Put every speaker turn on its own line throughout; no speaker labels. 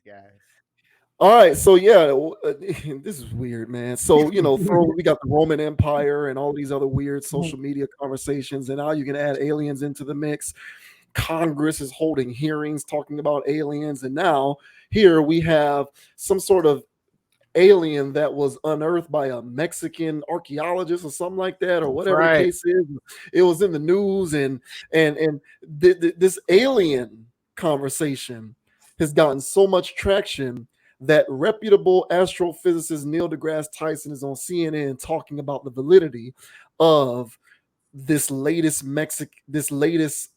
these guys.
All right, so yeah, this is weird, man. So we got the Roman Empire and all these other weird social media conversations, and now you can add aliens into the mix. Congress is holding hearings talking about aliens, and now here we have some sort of alien that was unearthed by a Mexican archaeologist or something like that, or whatever the
Right.
case is. It was in the news, and this alien conversation has gotten so much traction that reputable astrophysicist Neil deGrasse Tyson is on CNN talking about the validity of this latest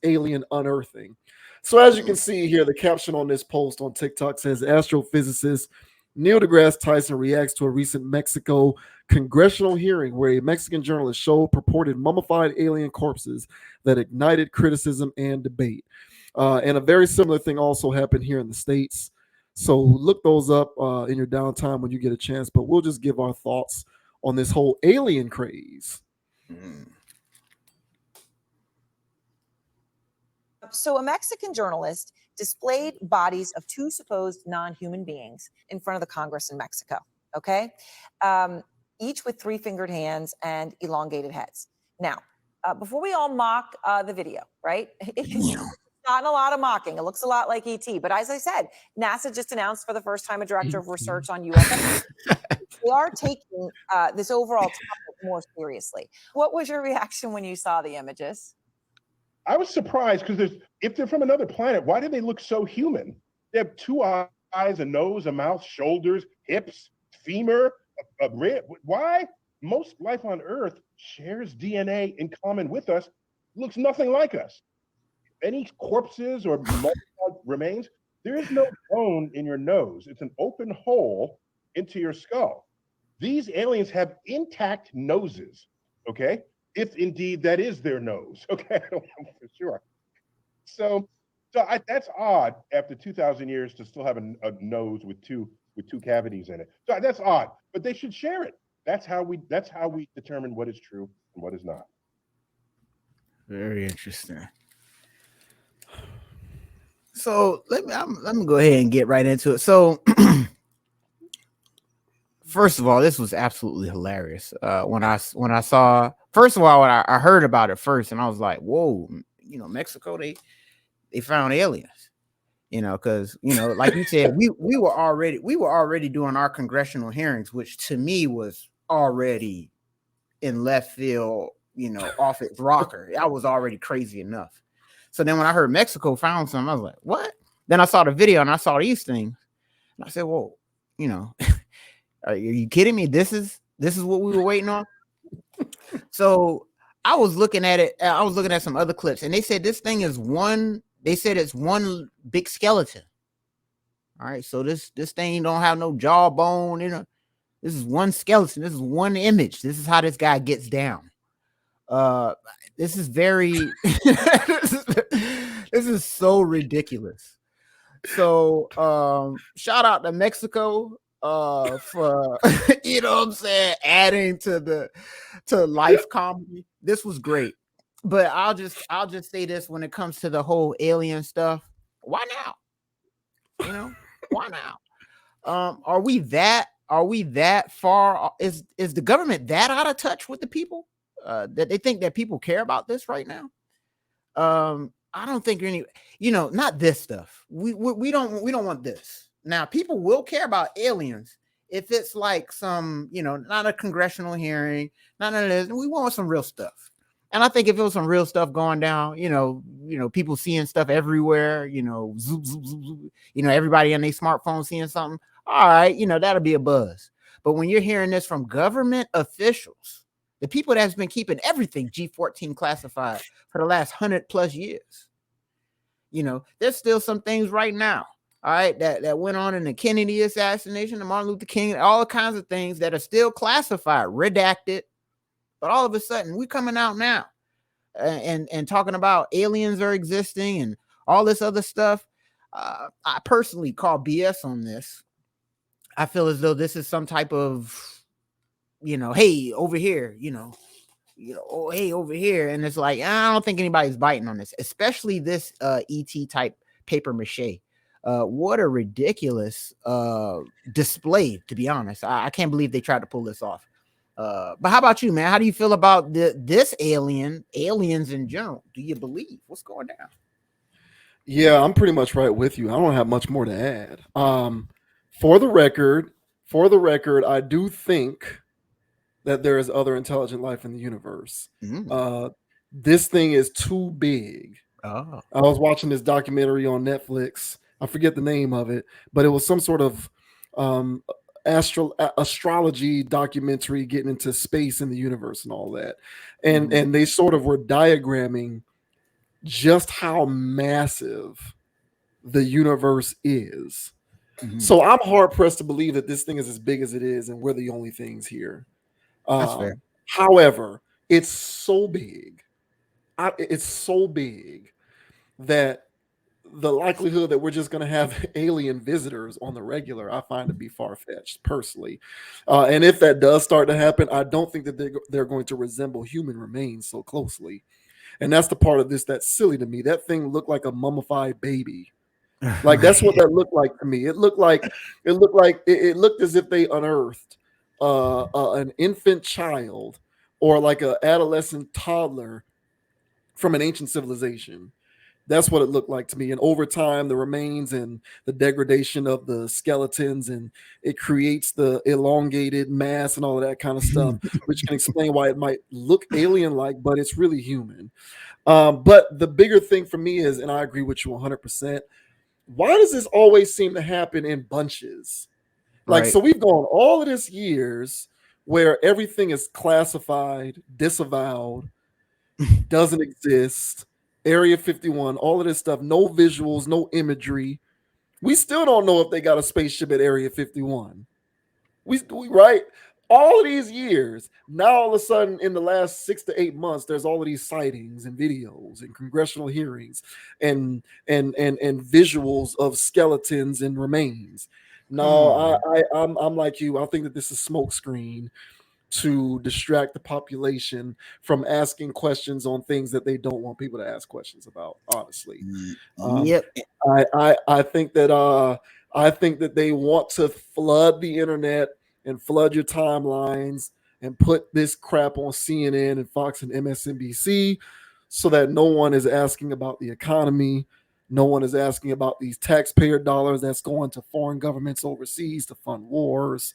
alien unearthing. So as you can see here, the caption on this post on TikTok says astrophysicist Neil deGrasse Tyson reacts to a recent Mexico congressional hearing where a Mexican journalist showed purported mummified alien corpses that ignited criticism and debate. And a very similar thing also happened here in the States. So look those up in your downtime when you get a chance. But we'll just give our thoughts on this whole alien craze.
Mm.
So, a Mexican journalist displayed bodies of two supposed non-human beings in front of the Congress in Mexico. Okay, each with three-fingered hands and elongated heads. Now, before we all mock the video, right? It's not a lot of mocking. It looks a lot like ET, but as I said, NASA just announced for the first time a director of research on UFOs. They are taking this overall topic more seriously. What was your reaction when you saw the images?
I was surprised because if they're from another planet, why do they look so human? They have two eyes, a nose, a mouth, shoulders, hips, femur, a rib. Why? Most life on Earth shares DNA in common with us, looks nothing like us. Any corpses or remains, there is no bone in your nose. It's an open hole into your skull. These aliens have intact noses, okay? If indeed that is their nose, okay? I don't know for sure. So that's odd after 2,000 years to still have a nose with two cavities in it. So that's odd, but they should share it. That's how we determine what is true and what is not.
Very interesting. So let me go ahead and get right into it. So first of all, this was absolutely hilarious. When I saw, first of all, when I heard about it first, and I was like, whoa, Mexico, they found aliens, because like you said, we were already doing our congressional hearings, which to me was already in left field, off its rocker. I was already crazy enough. So then when I heard Mexico found something, I was like, what? Then I saw the video and I saw these things, and I said, whoa, are you kidding me? This is what we were waiting on. So I was looking at it. I was looking at some other clips, and they said this thing is one. They said it's one big skeleton. All right, so this thing don't have no jawbone. This is one skeleton. This is one image. This is how this guy gets down. This is very. This is so ridiculous. So shout out to Mexico for what I'm saying, adding to life comedy. This was great. But I'll just say this when it comes to the whole alien stuff. Why now? Why now? Are we that far? Is the government that out of touch with the people? That they think that people care about this right now? I don't think not this stuff. We don't want this. Now, people will care about aliens if it's like some, not a congressional hearing, none of this. We want some real stuff. And I think if it was some real stuff going down, people seeing stuff everywhere, zoop, zoop, zoop, zoop, everybody on their smartphone seeing something. All right, that'll be a buzz. But when you're hearing this from government officials, the people that's been keeping everything G14 classified for the last 100+ years, there's still some things right now, all right, that went on in the Kennedy assassination, the Martin Luther King, all kinds of things that are still classified, redacted. But all of a sudden, we're coming out now and talking about aliens are existing and all this other stuff. I personally call BS on this. I feel as though this is some type of, hey, over here, oh, hey, over here. And it's like, I don't think anybody's biting on this, especially this ET type paper mache. What a ridiculous display, to be honest. I can't believe they tried to pull this off. But how about you, man? How do you feel about this aliens in general? Do you believe what's going down?
Yeah, I'm pretty much right with you. I don't have much more to add. For the record, I do think that there is other intelligent life in the universe. This thing is too big.
Oh,
I was watching this documentary on Netflix. I forget the name of it, but it was some sort of astrology documentary getting into space and the universe and all that. And they sort of were diagramming just how massive the universe is. So I'm hard pressed to believe that this thing is as big as it is and we're the only things here.
that's fair.
However, it's so big. It's so big that the likelihood that we're just going to have alien visitors on the regular, I find to be far-fetched personally. And if that does start to happen, I don't think that they're going to resemble human remains so closely. And that's the part of this that's silly to me. That thing looked like a mummified baby. Like that's what that looked like to me. It looked as if they unearthed an infant child or like an adolescent toddler from an ancient civilization. That's what it looked like to me. And over time, the remains and the degradation of the skeletons, and it creates the elongated mass and all of that kind of stuff, which can explain why it might look alien-like, but it's really human. But the bigger thing for me is, and I agree with you 100%, why does this always seem to happen in bunches? Like,
Right.
so we've gone all of this years where everything is classified, disavowed, doesn't exist. Area 51, all of this stuff, no visuals, no imagery. We still don't know if they got a spaceship at Area 51. We right? All of these years, now all of a sudden in the last 6 to 8 months, there's all of these sightings and videos and congressional hearings and visuals of skeletons and remains. No, I'm like you. I think that this is smokescreen to distract the population from asking questions on things that they don't want people to ask questions about. Honestly,
Yep.
I think that they want to flood the internet and flood your timelines and put this crap on CNN and Fox and MSNBC so that no one is asking about the economy. No one is asking about these taxpayer dollars that's going to foreign governments overseas to fund wars.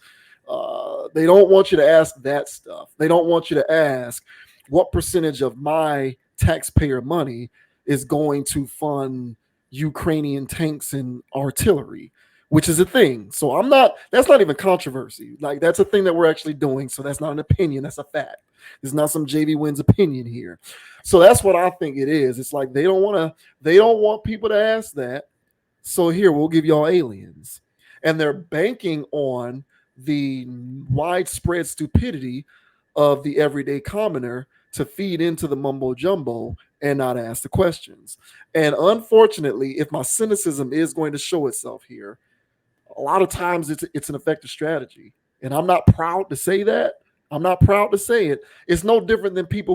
They don't want you to ask that stuff. They don't want you to ask what percentage of my taxpayer money is going to fund Ukrainian tanks and artillery, which is a thing. So that's not even controversy. Like, that's a thing that we're actually doing. So that's not an opinion. That's a fact. It's not some JV Wins opinion here. So that's what I think it is. It's like they don't want people to ask that. So here, we'll give y'all aliens. And they're banking on the widespread stupidity of the everyday commoner to feed into the mumbo jumbo and not ask the questions. And unfortunately, if my cynicism is going to show itself here, a lot of times it's an effective strategy. And I'm not proud to say that. I'm not proud to say it. It's no different than hip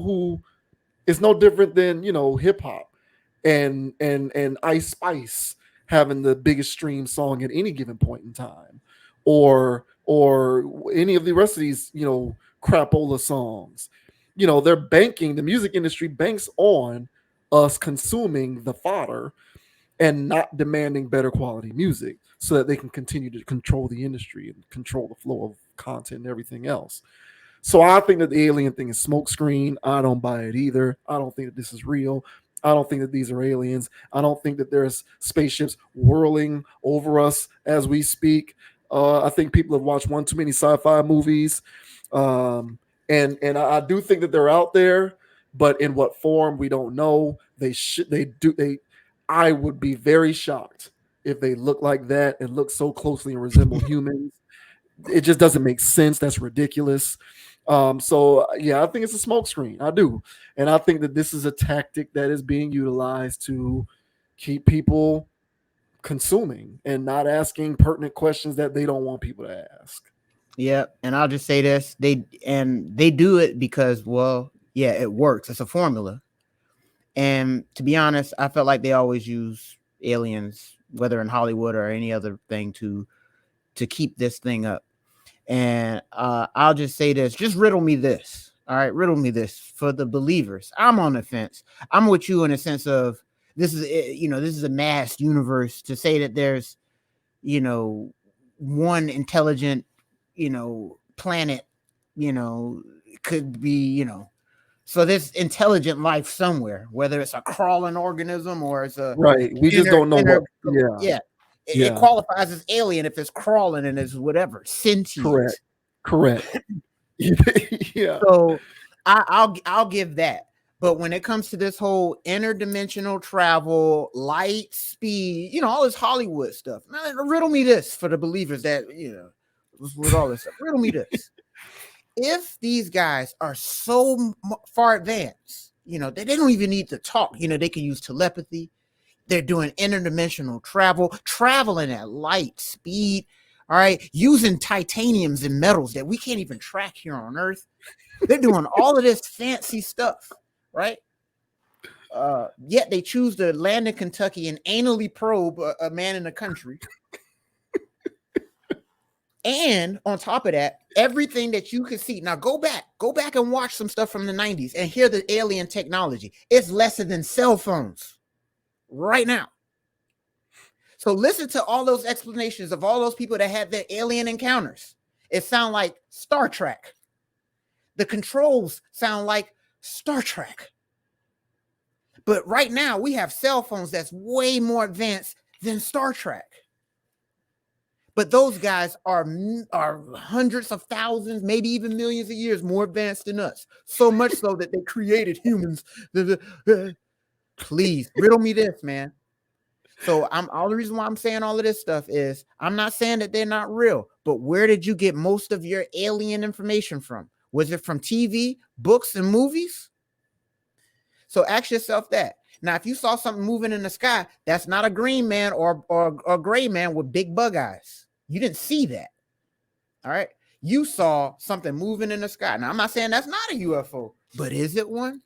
hop and Ice Spice having the biggest stream song at any given point in time, or any of the rest of these, crapola songs. The music industry banks on us consuming the fodder and not demanding better quality music so that they can continue to control the industry and control the flow of content and everything else. So I think that the alien thing is smokescreen. I don't buy it either. I don't think that this is real. I don't think that these are aliens. I don't think that there's spaceships whirling over us as we speak. I think people have watched one too many sci-fi movies. And I do think that they're out there, but in what form, we don't know. I would be very shocked if they look like that and look so closely and resemble humans. It just doesn't make sense. That's ridiculous. So yeah, I think it's a smokescreen. I do. And I think that this is a tactic that is being utilized to keep people consuming and not asking pertinent questions that they don't want people to ask.
Yeah, and I'll just say this: they do it because, well, yeah, it works. It's a formula. And to be honest, I felt like they always use aliens whether in Hollywood or any other thing, to keep this thing up. And I'll just say this: just riddle me this. All right, riddle me this for the believers. I'm on the fence. I'm with you in a sense of this is this is a mass universe. To say that there's one intelligent planet could be so there's intelligent life somewhere, whether it's a crawling organism or it's a
Right. We just don't know what. Yeah.
yeah. It
Yeah.
qualifies as alien if it's crawling and it's whatever sentient.
Correct. Yeah.
So I'll give that. But when it comes to this whole interdimensional travel, light speed, all this Hollywood stuff, man, riddle me this for the believers that with all this stuff. Riddle me this: if these guys are so far advanced, they don't even need to talk. They can use telepathy. They're doing interdimensional travel, traveling at light speed. All right, using titaniums and metals that we can't even track here on Earth. They're doing all of this fancy stuff, right? Yet they choose to land in Kentucky and anally probe a man in the country. And on top of that, everything that you can see. Now go back and watch some stuff from the 90s and hear the alien technology. It's lesser than cell phones right now. So listen to all those explanations of all those people that had their alien encounters. It sounds like Star Trek. The controls sound like Star Trek. But right now we have cell phones that's way more advanced than Star Trek. But those guys are hundreds of thousands, maybe even millions of years more advanced than us. So much so that they created humans. Please riddle me this, man. So all the reason why I'm saying all of this stuff is I'm not saying that they're not real, but where did you get most of your alien information from? Was it from TV, books, and movies? So ask yourself that. Now, if you saw something moving in the sky, that's not a green man or a gray man with big bug eyes. You didn't see that. All right. You saw something moving in the sky. Now, I'm not saying that's not a UFO, but is it one?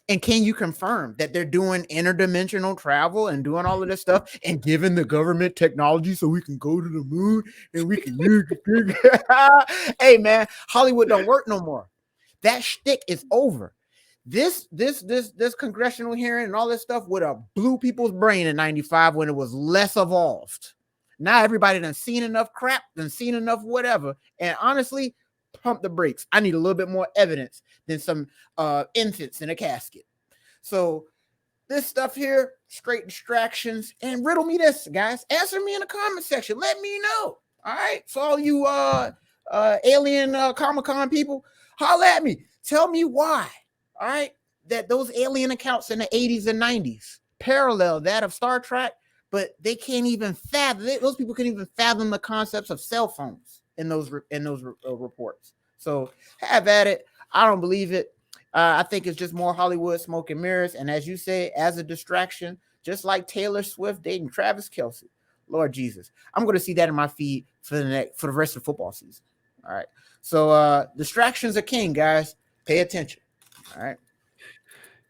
And can you confirm that they're doing interdimensional travel and doing all of this stuff and giving the government technology so we can go to the moon and we can use the Hey, man, Hollywood don't work no more. That shtick is over. This congressional hearing and all this stuff would have blew people's brain in 95 when it was less evolved. Now everybody done seen enough crap, done seen enough whatever. And honestly, pump the brakes. I need a little bit more evidence than some infants in a casket. So this stuff here, straight distractions. And riddle me this, guys. Answer me in the comment section. Let me know. All right. So all you alien Comic-Con people, holla at me. Tell me why. All right, that those alien accounts in the 80s and 90s parallel that of Star Trek, but they can't even fathom. Those people can't even fathom the concepts of cell phones in those reports. So have at it. I don't believe it. I think it's just more Hollywood smoke and mirrors. And as you say, as a distraction, just like Taylor Swift dating Travis Kelce. Lord Jesus, I'm going to see that in my feed for the rest of the football season. All right. So distractions are king, guys. Pay attention. All right.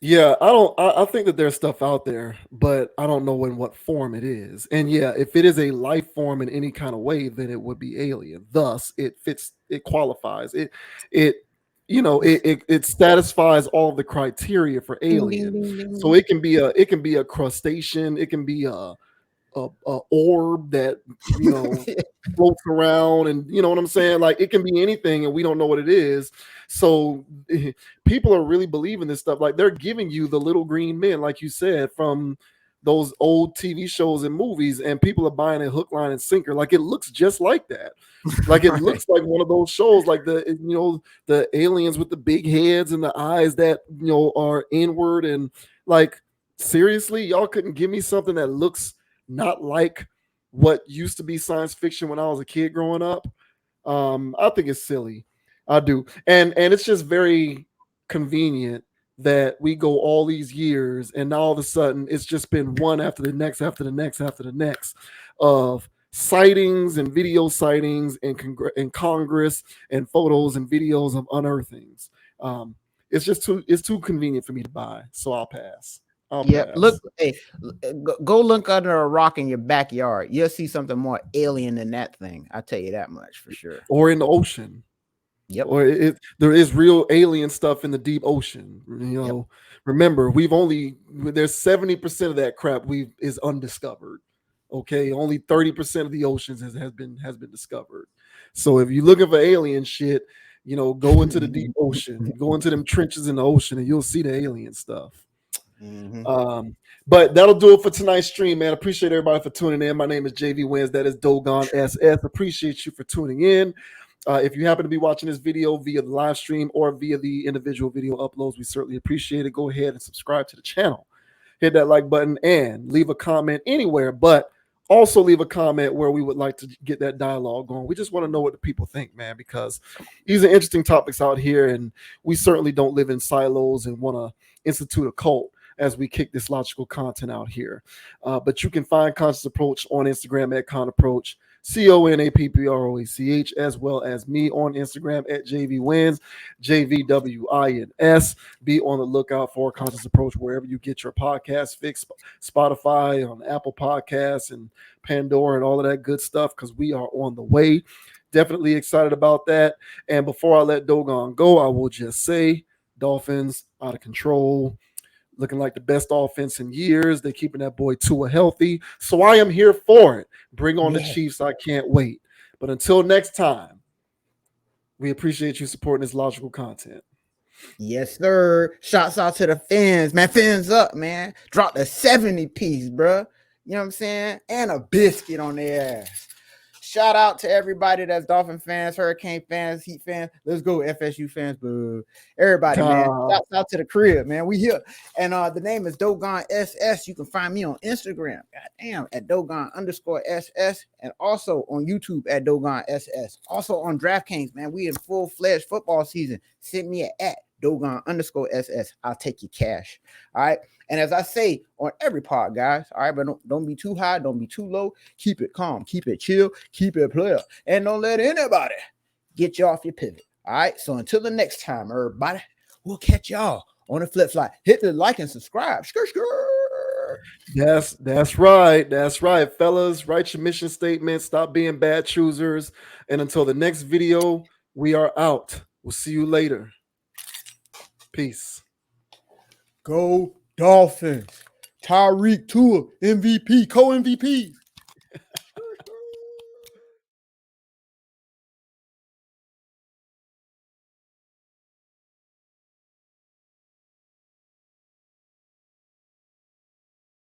Yeah, I think that there's stuff out there, but I don't know in what form it is. And yeah, if it is a life form in any kind of way, then it would be alien. Thus, it fits, it qualifies. It satisfies all of the criteria for alien.
Ding, ding, ding,
So it can be a crustacean, it can be a orb that floats around, and you know what I'm saying, like it can be anything and we don't know what it is. So people are really believing this stuff. Like they're giving you the little green men, like you said, from those old TV shows and movies, and people are buying it hook, line, and sinker. Like it looks just like that. Like it looks like one of those shows, like the aliens with the big heads and the eyes that are inward. And like seriously, y'all couldn't give me something that looks not like what used to be science fiction when I was a kid growing up. I think it's silly. I do. And it's just very convenient that we go all these years and now all of a sudden it's just been one after the next after the next after the next of sightings and video sightings and Congress and photos and videos of unearthings. It's too convenient for me to buy, so I'll pass. I'll
Yep.
pass.
Look, hey, go look under a rock in your backyard. You'll see something more alien than that thing. I'll tell you that much for sure.
Or in the ocean.
Yep.
Or there is real alien stuff in the deep ocean. Remember, there's 70% of that crap is undiscovered. Okay, only 30% of the oceans has been discovered. So if you're looking for alien shit, go into the deep ocean, go into them trenches in the ocean, and you'll see the alien stuff. But that'll do it for tonight's stream, man. Appreciate everybody for tuning in. My name is JV Wins. That is Dogon SS. Appreciate you for tuning in. If you happen to be watching this video via the live stream or via the individual video uploads, we certainly appreciate it. Go ahead and subscribe to the channel. Hit that like button and leave a comment anywhere, but also leave a comment where we would like to get that dialogue going. We just want to know what the people think, man, because these are interesting topics out here, and we certainly don't live in silos and want to institute a cult as we kick this logical content out here. But you can find Conscious Approach on Instagram at ConApproach, CONAPPROACH, as well as me on Instagram at JVWins, JVWINS. Be on the lookout for Conscious Approach wherever you get your podcast fix, Spotify, on Apple Podcasts, and Pandora, and all of that good stuff, because we are on the way. Definitely excited about that. And before I let Dogon go, I will just say, Dolphins out of control. Looking like the best offense in years. They're keeping that boy Tua healthy. So I am here for it. Bring on the Chiefs. I can't wait. But until next time, we appreciate you supporting this logical content.
Yes, sir. Shouts out to the fans, man. Fans up, man. Drop the 70 piece, bro. You know what I'm saying? And a biscuit on their ass. Shout out to everybody that's Dolphin fans, Hurricane fans, Heat fans. Let's go, FSU fans, boo. Everybody, man. Shouts out to the crib, man. We here. And the name is Dogon SS. You can find me on Instagram, goddamn, at Dogon_SS, and also on YouTube at Dogon SS. Also on DraftKings, man. We in full-fledged football season. Send me at Dogon_SS. I'll take your cash. All right. And as I say on every pod, guys, all right, but don't be too high, don't be too low. Keep it calm, keep it chill, keep it player, and don't let anybody get you off your pivot. All right. So until the next time, everybody, we'll catch y'all on the flip side. Hit the like and subscribe.
Yes, that's right. That's right, fellas. Write your mission statement. Stop being bad choosers. And until the next video, we are out. We'll see you later. Peace.
Go Dolphins. Tyreek Tua, MVP, co-MVP.